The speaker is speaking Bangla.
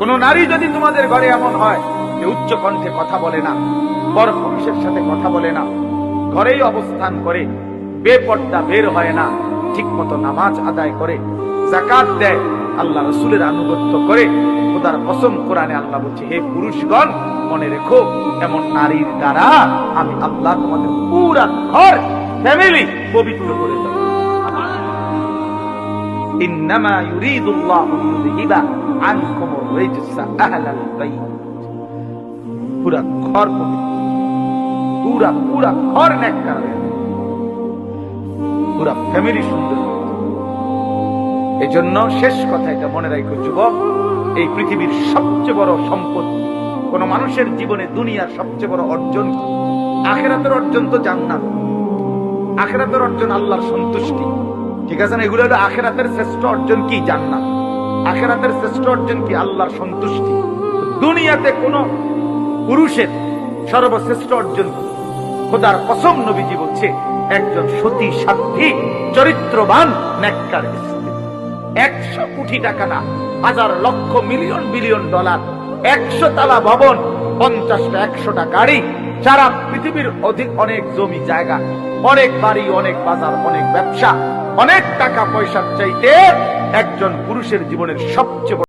কোন নারী যদি তোমাদের ঘরে এমন হয় যে উচ্চ কণ্ঠে কথা বলে না, পর পুরুষের সাথে কথা বলে না, ঘরেই অবস্থান করে, বেপর্দা বের হয় না, ঠিক মতো নামাজ আদায় করে, যাকাত দেয়, আল্লাহ রাসূলের আনুগত্য করে, খোদার কসম কোরআনে আল্লাহ বলছে, হে পুরুষগণ মনে রেখো, এমন নারীর দ্বারা আমি আল্লাহ তোমাদের পুরা ঘর ফ্যামিলি পবিত্র করে দেব। ইন্নামা ইউরিদুল্লাহু লিইয়ুযহিবা আনকুমুর রিজসা আহলাল বাইত। পুরা ঘর পবিত্র, পুরা ঘর নেককার হয়ে যাবে, পুরা ফ্যামিলি সুন্দর। এজন্য শেষ কথা এটা মনে রাখো যুবক, এই পৃথিবীর সবচেয়ে বড় সম্পদ কোন মানুষের জীবনে, দুনিয়ার সবচেয়ে বড় অর্জন কি? আখিরাতের অর্জন তো জান্নাত, আখিরাতের অর্জন আল্লাহর সন্তুষ্টি, ঠিক আছে না? এগুলো হলো আখিরাতের শ্রেষ্ঠ অর্জন কি? জান্নাত। আখিরাতের শ্রেষ্ঠ অর্জন কি? আল্লাহর সন্তুষ্টি। দুনিয়াতে কোন পুরুষের সর্বশ্রেষ্ঠ অর্জন খোদার কসম নবীজি বলছে, একজন সতী সাধ্বী চরিত্রবান নেককার স্ত্রী। 100 কোটি টাকা না, হাজার লক্ষ মিলিয়ন বিলিয়ন ডলার, 100 তলা ভবন, 50টা 100টা গাড়ি, সারা পৃথিবীর অনেক জমি জায়গা, অনেক বাড়ি, অনেক বাজার, অনেক ব্যবসা, অনেক টাকা পয়সার চাইতে একজন পুরুষের জীবনের সবচেয়ে